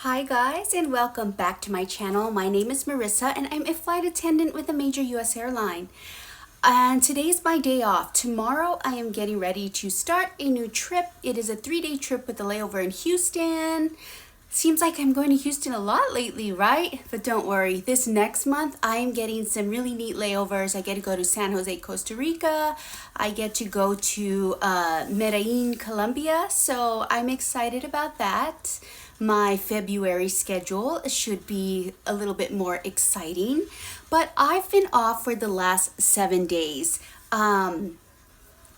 Hi guys, and welcome back to my channel. My name is Marissa and I'm a flight attendant with a major US airline. And today's my day off. Tomorrow I am getting ready to start a new trip. It is a 3-day trip with a layover in Houston. Seems like I'm going to Houston a lot lately, right? But don't worry, this next month I am getting some really neat layovers. I get to go to San Jose, Costa Rica. I get to go to Medellin, Colombia. So I'm excited about that. My February schedule should be a little bit more exciting, but I've been off for the last 7 days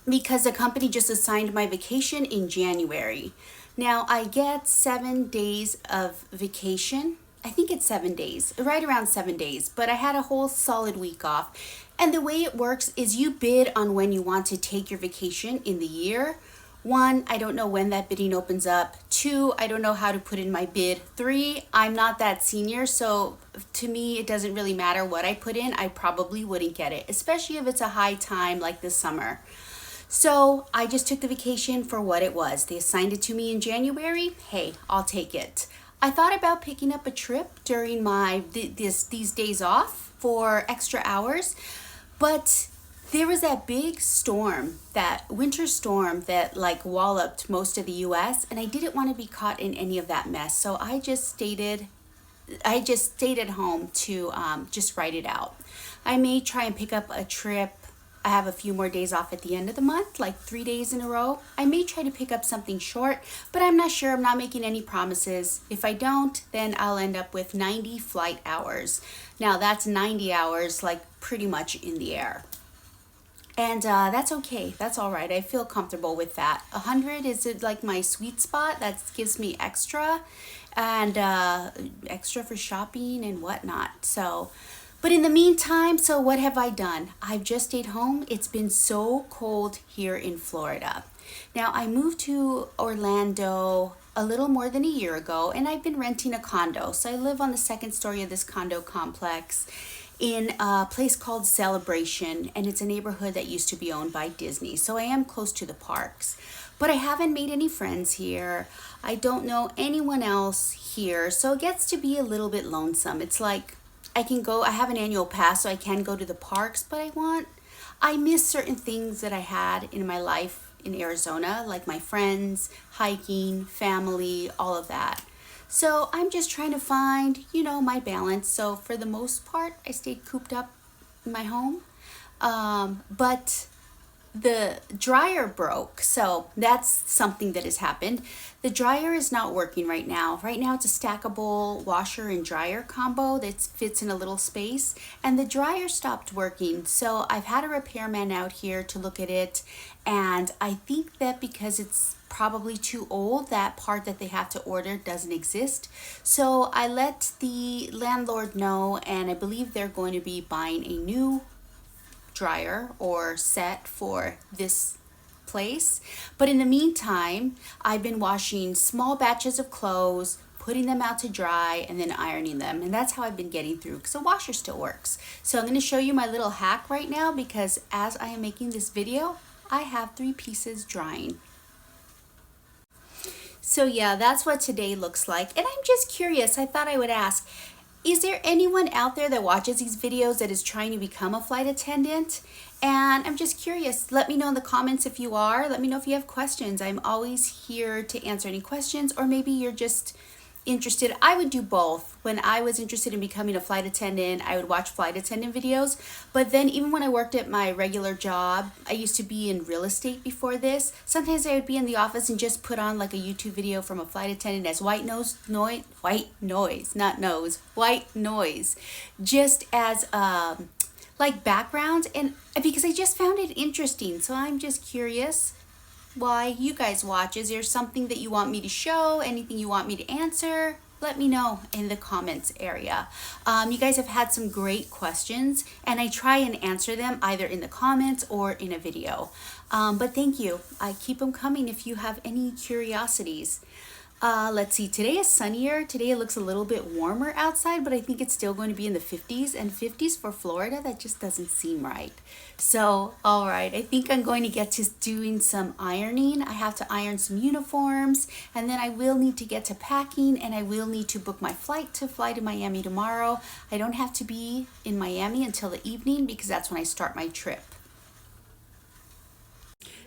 because the company just assigned my vacation in January. Now I get 7 days of vacation. I think it's 7 days, right around 7 days, but I had a whole solid week off. And the way it works is you bid on when you want to take your vacation in the year. 1, I don't know when that bidding opens up. 2, I don't know how to put in my bid. 3, I'm not that senior, so to me it doesn't really matter what I put in. I probably wouldn't get it, especially if it's a high time like this summer. So I just took the vacation for what it was. They assigned it to me in January. Hey, I'll take it. I thought about picking up a trip during these days off for extra hours, but there was that big storm, that winter storm that like walloped most of the US, and I didn't want to be caught in any of that mess. So I just stayed at home to just write it out. I may try and pick up a trip. I have a few more days off at the end of the month, like 3 days in a row. I may try to pick up something short, but I'm not sure. I'm not making any promises. If I don't, then I'll end up with 90 flight hours. Now that's 90 hours like pretty much in the air. And that's okay. That's all right. I feel comfortable with that. 100 is like my sweet spot. That gives me extra and extra for shopping and whatnot. So, but in the meantime, so what have I done? I've just stayed home. It's been so cold here in Florida. Now, I moved to Orlando a little more than a year ago, and I've been renting a condo. So I live on the second story of this condo complex in a place called Celebration, and it's a neighborhood that used to be owned by Disney. So I am close to the parks, but I haven't made any friends here. I don't know anyone else here, so it gets to be a little bit lonesome. It's like I have an annual pass, so I can go to the parks, but I miss certain things that I had in my life in Arizona, like my friends, hiking, family, all of that. So I'm just trying to find, my balance. So for the most part, I stayed cooped up in my home. But the dryer broke. So that's something that has happened. The dryer is not working right now. Right now it's a stackable washer and dryer combo that fits in a little space, and the dryer stopped working. So I've had a repairman out here to look at it, and I think that because it's probably too old, that part that they have to order doesn't exist. So I let the landlord know, and I believe they're going to be buying a new dryer or set for this place. But in the meantime, I've been washing small batches of clothes, putting them out to dry, and then ironing them. And that's how I've been getting through, because the washer still works. So I'm going to show you my little hack right now, because as I am making this video, I have 3 pieces drying. So yeah, that's what today looks like. And I'm just curious, I thought I would ask, is there anyone out there that watches these videos that is trying to become a flight attendant? And I'm just curious, let me know in the comments if you are. Let me know if you have questions. I'm always here to answer any questions, or maybe you're just interested. I would do both. When I was interested in becoming a flight attendant, I would watch flight attendant videos. But then even when I worked at my regular job, I used to be in real estate before this. Sometimes I would be in the office and just put on like a YouTube video from a flight attendant as white noise, just as like background, and because I just found it interesting. So I'm just curious why you guys watch. Is there something that you want me to show? Anything you want me to answer? Let me know in the comments area. You guys have had some great questions, and I try and answer them either in the comments or in a video. But thank you. I keep them coming if you have any curiosities. Let's see, today is sunnier. Today it looks a little bit warmer outside, but I think it's still going to be in the 50s, and 50s for Florida, that just doesn't seem right. So, all right, I think I'm going to get to doing some ironing. I have to iron some uniforms, and then I will need to get to packing, and I will need to book my flight to fly to Miami tomorrow. I don't have to be in Miami until the evening because that's when I start my trip.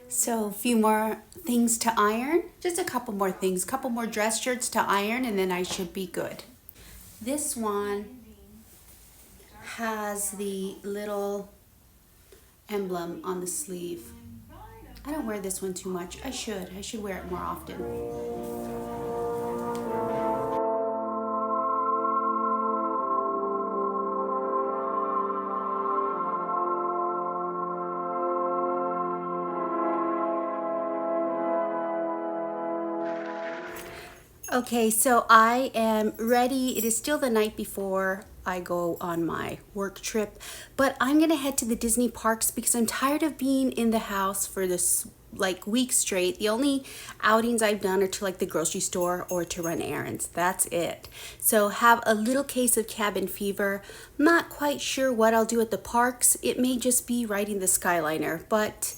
So a few more things to iron, just a couple more things, couple more dress shirts to iron, and then I should be good. This one has the little emblem on the sleeve. I don't wear this one too much. I should wear it more often. Okay, so I am ready. It is still the night before I go on my work trip, but I'm gonna head to the Disney parks because I'm tired of being in the house for this like week straight. The only outings I've done are to like the grocery store or to run errands. That's it. So have a little case of cabin fever. Not quite sure what I'll do at the parks. It may just be riding the Skyliner, but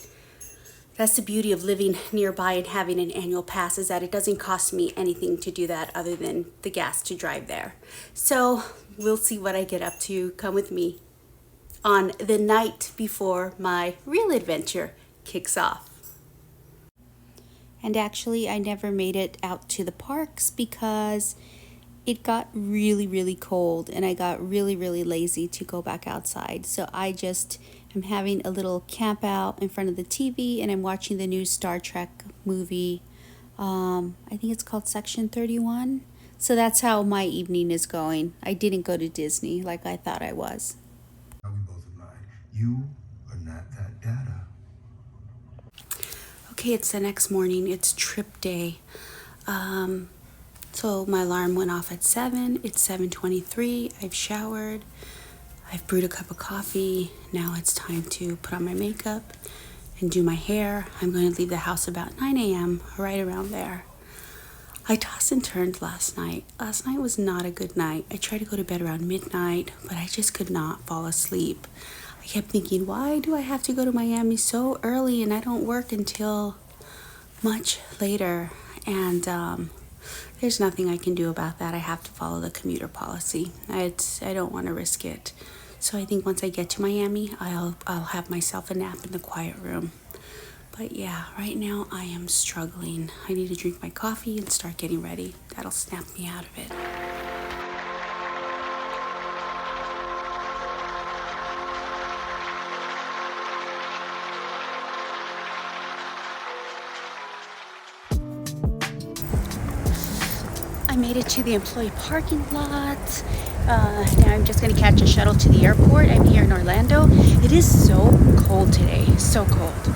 that's the beauty of living nearby and having an annual pass, is that it doesn't cost me anything to do that other than the gas to drive there. So we'll see what I get up to. Come with me on the night before my real adventure kicks off. And actually, I never made it out to the parks because it got really cold and I got really lazy to go back outside. So I just am having a little camp out in front of the TV and I'm watching the new Star Trek movie. I think it's called Section 31. So that's how my evening is going. I didn't go to Disney like I thought I was. We both lied. You are not that data. Okay, it's the next morning. It's trip day. So my alarm went off at 7. It's 7:23. I've showered. I've brewed a cup of coffee. Now it's time to put on my makeup and do my hair. I'm going to leave the house about 9 a.m., right around there. I tossed and turned last night. Last night was not a good night. I tried to go to bed around midnight, but I just could not fall asleep. I kept thinking, why do I have to go to Miami so early and I don't work until much later? And there's nothing I can do about that. I have to follow the commuter policy. I don't want to risk it. So I think once I get to Miami, I'll have myself a nap in the quiet room. But yeah, right now I am struggling. I need to drink my coffee and start getting ready. That'll snap me out of it. I made it to the employee parking lot. Now I'm just going to catch a shuttle to the airport. I'm here in Orlando. It is so cold today, so cold.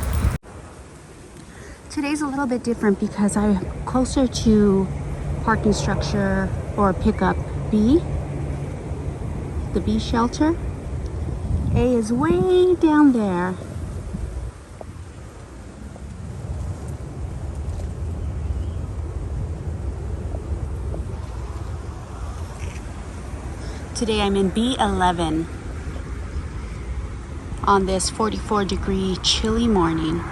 Today's a little bit different because I'm closer to parking structure or pickup B, the B shelter. A is way down there. Today I'm in B11 on this 44-degree chilly morning.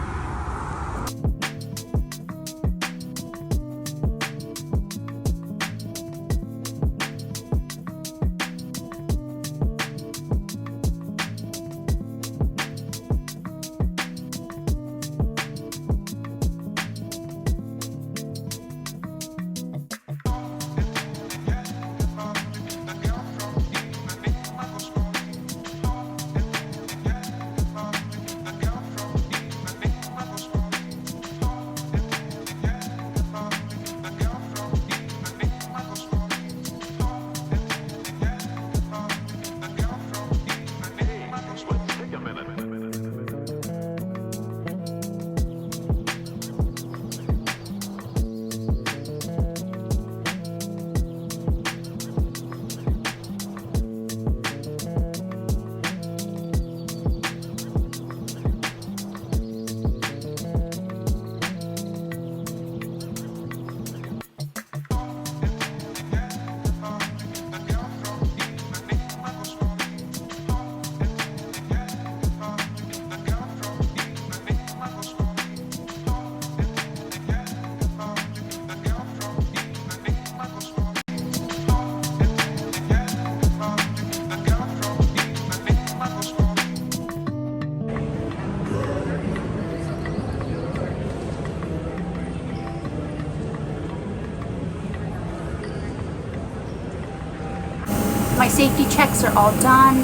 my safety checks are all done.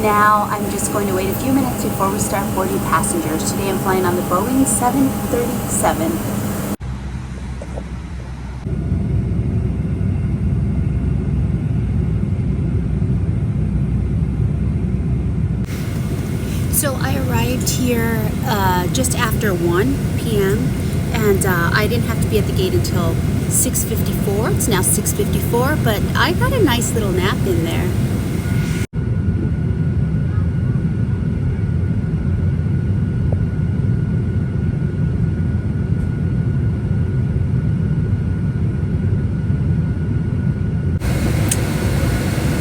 Now I'm just going to wait a few minutes before we start boarding passengers. Today I'm flying on the Boeing 737. So I arrived here just after 1 p.m. and I didn't have to be at the gate until 6:54. It's now 6:54, but I got a nice little nap in there.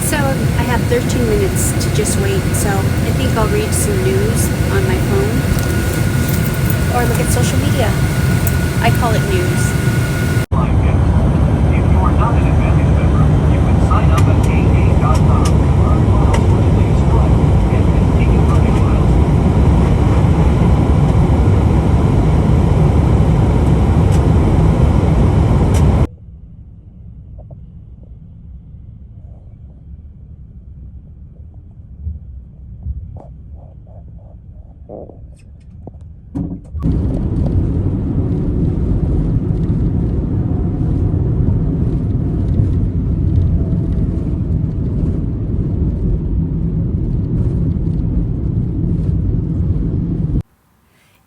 So I have 13 minutes to just wait, so I think I'll read some news on my phone or look at social media. I call it news. If you are not an Advantage member, you can sign up at aa.com, earn miles for today's flight, and continue earning miles.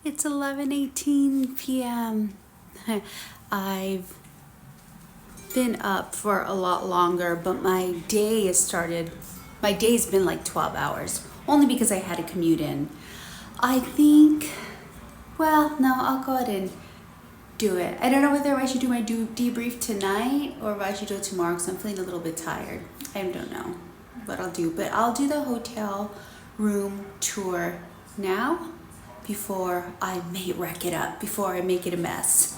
It's 11:18 p.m. I've been up for a lot longer, but my day's been like 12 hours, only because I had to commute in. I think, well, no, I'll go ahead and do it. I don't know whether I should do my debrief tonight or if I should do it tomorrow because I'm feeling a little bit tired. I don't know what I'll do, but I'll do the hotel room tour now before I may wreck it up, before I make it a mess.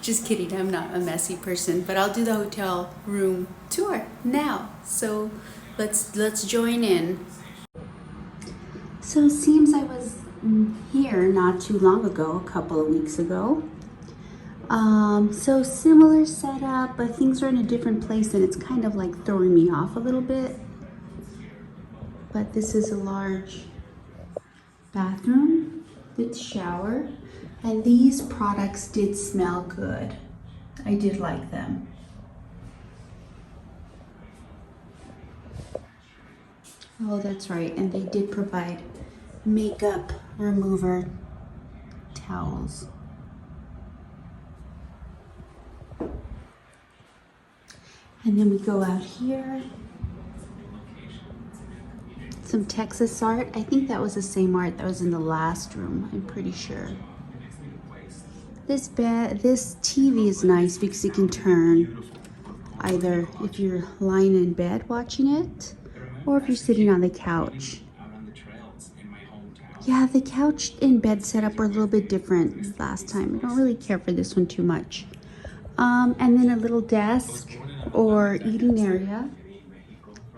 Just kidding, I'm not a messy person, but I'll do the hotel room tour now. So let's join in. So it seems I was here not too long ago, a couple of weeks ago. So similar setup, but things are in a different place and it's kind of like throwing me off a little bit. But this is a large bathroom with shower, and these products did smell good. I did like them. Oh, that's right, and they did provide makeup remover towels. And then we go out here. Some Texas art. I think that was the same art that was in the last room, I'm pretty sure. This TV is nice because it can turn either if you're lying in bed watching it or if you're sitting on the couch. Yeah, the couch and bed setup were a little bit different last time. I don't really care for this one too much. And then a little desk or eating area.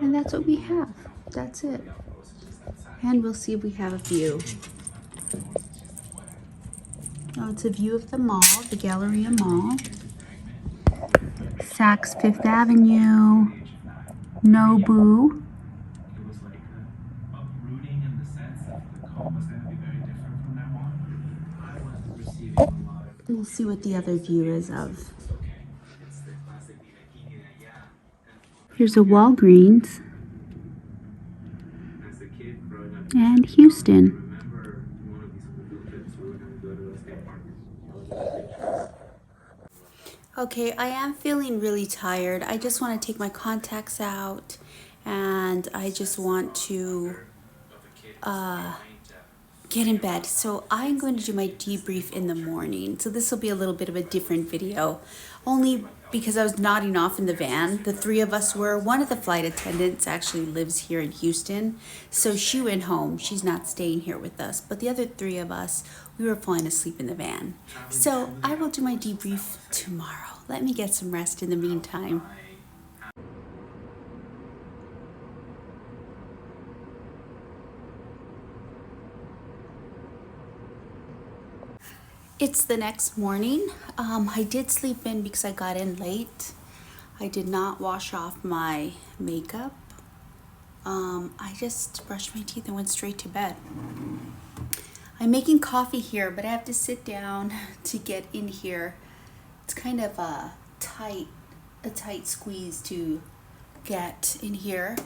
And that's what we have. That's it. And we'll see if we have a view. Oh, it's a view of the mall, the Galleria Mall. Saks Fifth Avenue. Nobu. We'll see what the other view is of. Here's a Walgreens. And Houston. Okay, I am feeling really tired. I just want to take my contacts out and I just want to get in bed. So I'm going to do my debrief in the morning. So this will be a little bit of a different video, only because I was nodding off in the van. The three of us were. One of the flight attendants actually lives here in Houston, so she went home. She's not staying here with us. But the other three of us, we were falling asleep in the van. So I will do my debrief tomorrow. Let me get some rest in the meantime. It's the next morning. I did sleep in because I got in late. I did not wash off my makeup I just brushed my teeth and went straight to bed. I'm making coffee here, but I have to sit down to get in here. It's kind of a tight squeeze to get in here.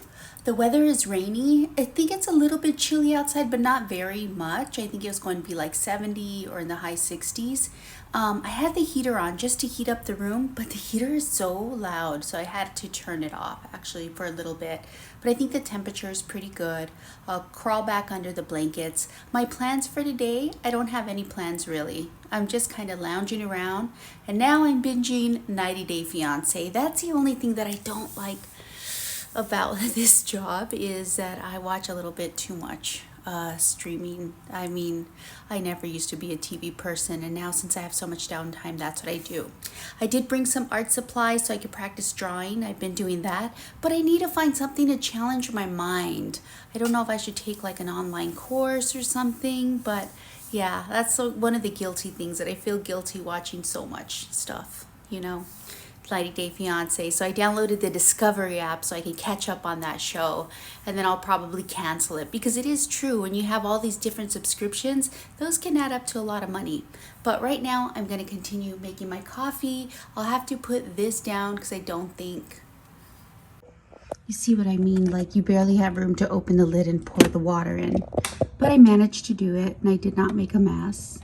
The weather is rainy. I think it's a little bit chilly outside, but not very much. I think it was going to be like 70 or in the high 60s. I had the heater on just to heat up the room, but the heater is so loud, so I had to turn it off actually for a little bit. But I think the temperature is pretty good. I'll crawl back under the blankets. My plans for today, I don't have any plans really. I'm just kind of lounging around, and now I'm binging 90 Day Fiancé. That's the only thing that I don't like about this job, is that I watch a little bit too much streaming. I mean, I never used to be a TV person, and now since I have so much downtime, that's what I do. I did bring some art supplies so I could practice drawing. I've been doing that, but I need to find something to challenge my mind. I don't know if I should take like an online course or something, but yeah, that's one of the guilty things, that I feel guilty watching so much stuff, you know. 90 Day Fiancé. So I downloaded the Discovery app so I can catch up on that show, and then I'll probably cancel it, because it is true, when you have all these different subscriptions, those can add up to a lot of money. But right now I'm going to continue making my coffee. I'll have to put this down because I don't think, you see what I mean, like you barely have room to open the lid and pour the water in. But I managed to do it, and I did not make a mess.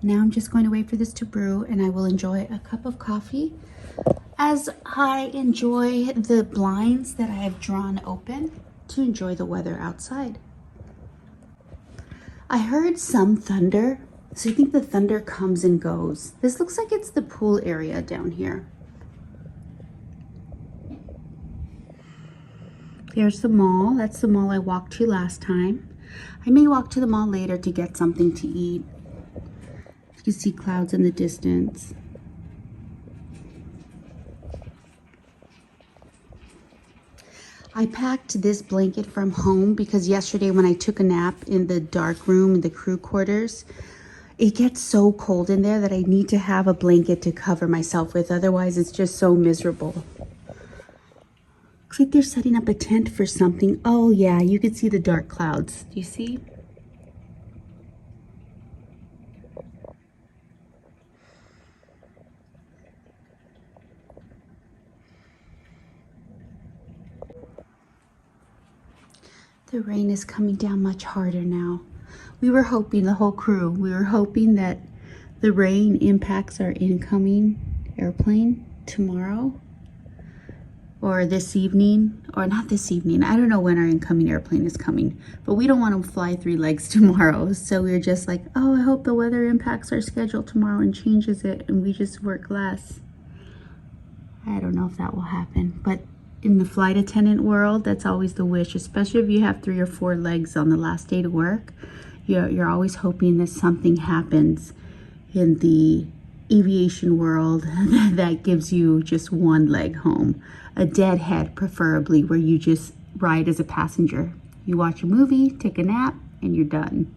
Now I'm just going to wait for this to brew, and I will enjoy a cup of coffee as I enjoy the blinds that I have drawn open to enjoy the weather outside. I heard some thunder, so I think the thunder comes and goes. This looks like it's the pool area down here. There's the mall. That's the mall I walked to last time. I may walk to the mall later to get something to eat. You see clouds in the distance. I packed this blanket from home because yesterday when I took a nap in the dark room in the crew quarters, it gets so cold in there that I need to have a blanket to cover myself with. Otherwise, it's just so miserable. Looks like they're setting up a tent for something. Oh yeah, you can see the dark clouds. Do you see? The rain is coming down much harder now. We were hoping, the whole crew, we were hoping that the rain impacts our incoming airplane tomorrow or this evening, or not this evening. I don't know when our incoming airplane is coming, but we don't want to fly 3 legs tomorrow. So we were just like, oh, I hope the weather impacts our schedule tomorrow and changes it, and we just work less. I don't know if that will happen, but in the flight attendant world, that's always the wish, especially if you have 3 or 4 legs on the last day to work. You're always hoping that something happens in the aviation world that gives you just 1 leg home. A deadhead, preferably, where you just ride as a passenger. You watch a movie, take a nap, and you're done.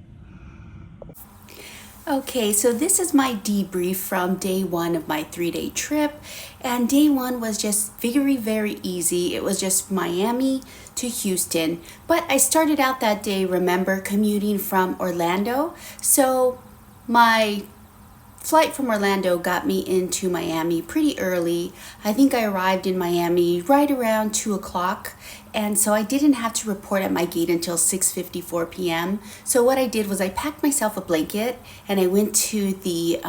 Okay, so this is my debrief from day 1 of my 3-day trip. And day 1 was just very easy. It was just Miami to Houston. But I started out that day, remember, commuting from Orlando. So my flight from Orlando got me into Miami pretty early. I think I arrived in Miami right around 2 o'clock. And so I didn't have to report at my gate until 6:54 p.m. So what I did was I packed myself a blanket, and I went to the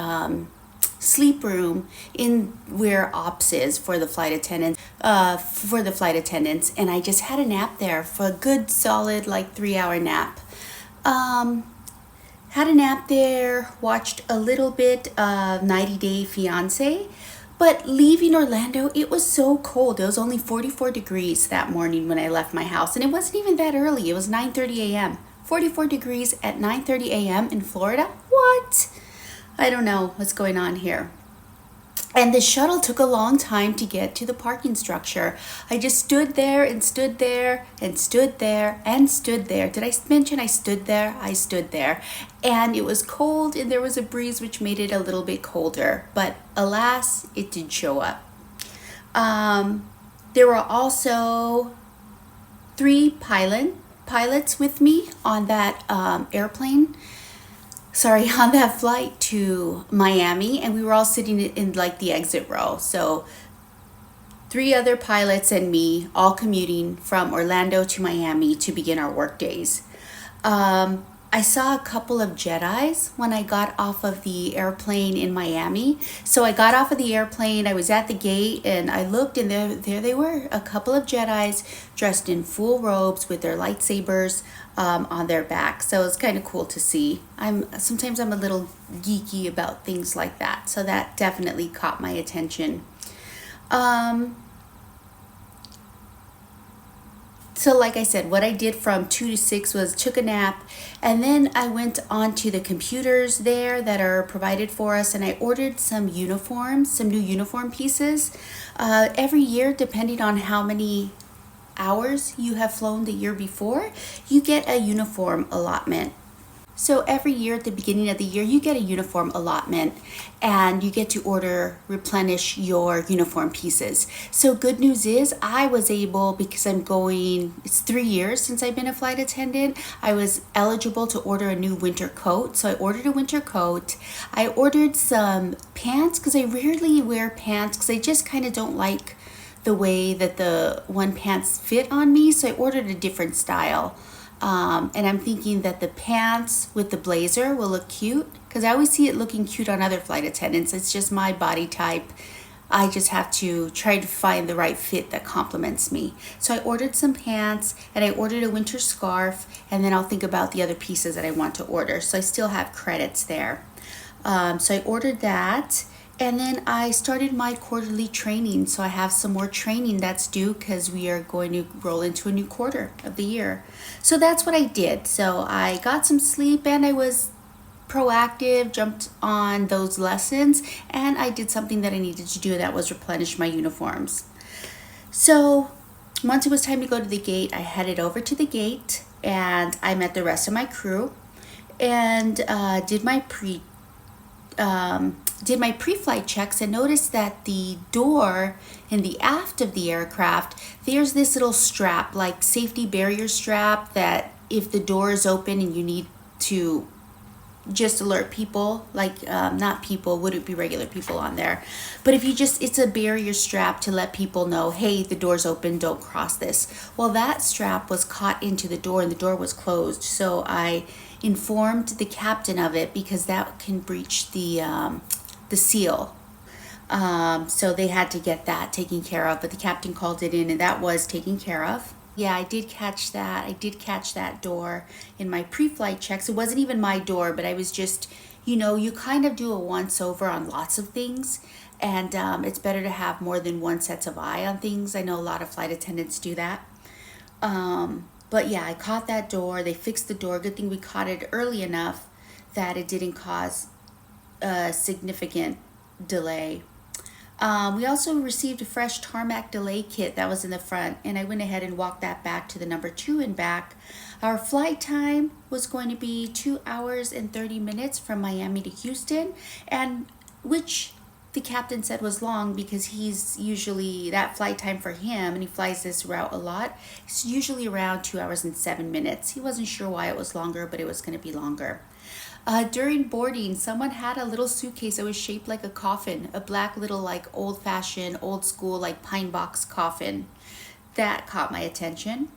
sleep room in where ops is for the flight attendants, and I just had a nap there for a good solid like 3-hour nap. Had a nap there, watched a little bit of 90 Day Fiancé. But leaving Orlando, it was so cold. It was only 44 degrees that morning when I left my house. And it wasn't even that early. It was 9:30 a.m. 44 degrees at 9:30 a.m. in Florida? What? I don't know what's going on here. And the shuttle took a long time to get to the parking structure. I just stood there and stood there and stood there and stood there. Did I mention I stood there? I stood there. And it was cold, and there was a breeze which made it a little bit colder. But alas, it did show up. There were also three pilots with me on that airplane. Sorry, on that flight to Miami, and we were all sitting in like the exit row. So three other pilots and me, all commuting from Orlando to Miami to begin our work days. I saw a couple of Jedis when I got off of the airplane in Miami. So I got off of the airplane, I was at the gate, and I looked, and there they were, a couple of Jedis dressed in full robes with their lightsabers on their back. So it's kind of cool to see. Sometimes I'm a little geeky about things like that, so that definitely caught my attention. So like I said, what I did from 2 to 6 was took a nap, and then I went on to the computers there that are provided for us, and I ordered some uniforms, some new uniform pieces. Every year, depending on how many hours you have flown the year before, you get a uniform allotment. So every year at the beginning of the year, you get a uniform allotment, and you get to replenish your uniform pieces. So good news is I was able, because it's 3 years since I've been a flight attendant, I was eligible to order a new winter coat. So I ordered a winter coat. I ordered some pants, because I rarely wear pants because I just kind of don't like the way that the one pants fit on me. So I ordered a different style. And I'm thinking that the pants with the blazer will look cute, because I always see it looking cute on other flight attendants. It's just my body type. I just have to try to find the right fit that complements me. So I ordered some pants, and I ordered a winter scarf, and then I'll think about the other pieces that I want to order. So I still have credits there. So I ordered that. And then I started my quarterly training. So I have some more training that's due, because we are going to roll into a new quarter of the year. So that's what I did. So I got some sleep, and I was proactive, jumped on those lessons, and I did something that I needed to do, that was replenish my uniforms. So once it was time to go to the gate, I headed over to the gate, and I met the rest of my crew, and did my pre-flight checks, and noticed that the door in the aft of the aircraft, there's this little strap, like safety barrier strap, that if the door is open and you need to just alert people, like not people, wouldn't be regular people on there, but if you just, it's a barrier strap to let people know, hey, the door's open, don't cross this. Well, that strap was caught into the door, and the door was closed. So I informed the captain of it, because that can breach the seal. So they had to get that taken care of, but the captain called it in, and that was taken care of. Yeah, I did catch that. I did catch that door in my pre-flight checks. It wasn't even my door, but I was just, you kind of do a once over on lots of things, and it's better to have more than one sets of eye on things. I know a lot of flight attendants do that. But yeah, I caught that door. They fixed the door. Good thing we caught it early enough that it didn't cause a significant delay. We also received a fresh tarmac delay kit that was in the front, and I went ahead and walked that back to the number 2 and back. Our flight time was going to be 2 hours and 30 minutes from Miami to Houston, and which the captain said was long, because he's usually, that flight time for him, and he flies this route a lot, it's usually around 2 hours and 7 minutes. He wasn't sure why it was longer, but it was going to be longer. During boarding, someone had a little suitcase that was shaped like a coffin, a black little, like old-fashioned, old school, like pine box coffin. That caught my attention.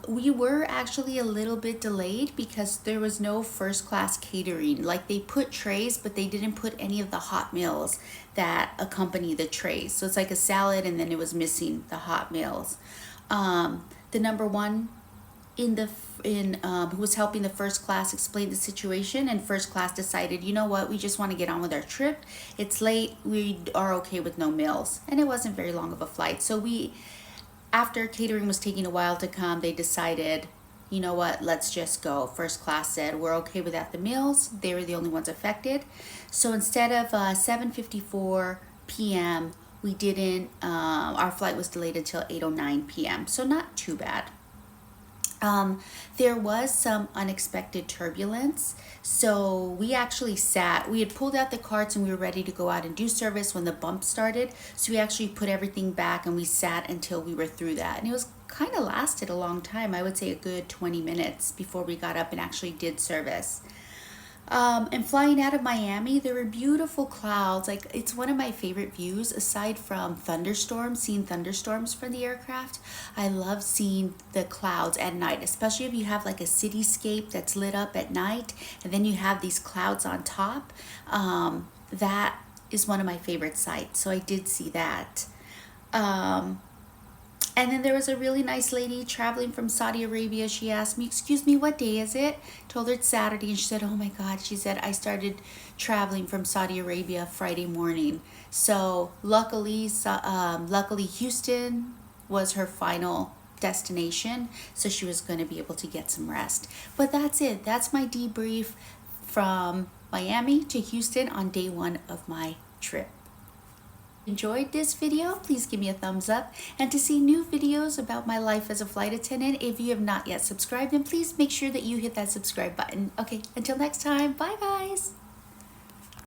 We were actually a little bit delayed, because there was no first class catering. Like, they put trays, but they didn't put any of the hot meals that accompany the trays. So it's like a salad, and then it was missing the hot meals. The number one who was helping the first class explained the situation, and first class decided, you know what, we just want to get on with our trip. It's late, we are okay with no meals, and it wasn't very long of a flight. So after catering was taking a while to come, they decided, you know what, let's just go. First class said, we're okay without the meals. They were the only ones affected. So instead of 7:54 p.m., our flight was delayed until 8:09 p.m. So not too bad. There was some unexpected turbulence. So we actually we had pulled out the carts, and we were ready to go out and do service when the bump started. So we actually put everything back, and we sat until we were through that. And it was kind of lasted a long time. I would say a good 20 minutes before we got up and actually did service. And flying out of Miami, there were beautiful clouds. Like, it's one of my favorite views aside from thunderstorms, seeing thunderstorms from the aircraft. I love seeing the clouds at night, especially if you have like a cityscape that's lit up at night and then you have these clouds on top. That is one of my favorite sights. So I did see that. And then there was a really nice lady traveling from Saudi Arabia. She asked me, "Excuse me, what day is it?" Told her it's Saturday, and she said, "Oh my God," she said, "I started traveling from Saudi Arabia Friday morning." So luckily Houston was her final destination, so she was going to be able to get some rest. But that's it. That's my debrief from Miami to Houston on day 1 of my trip. Enjoyed this video, please give me a thumbs up. And to see new videos about my life as a flight attendant, if you have not yet subscribed, then please make sure that you hit that subscribe button. Okay, until next time, bye guys.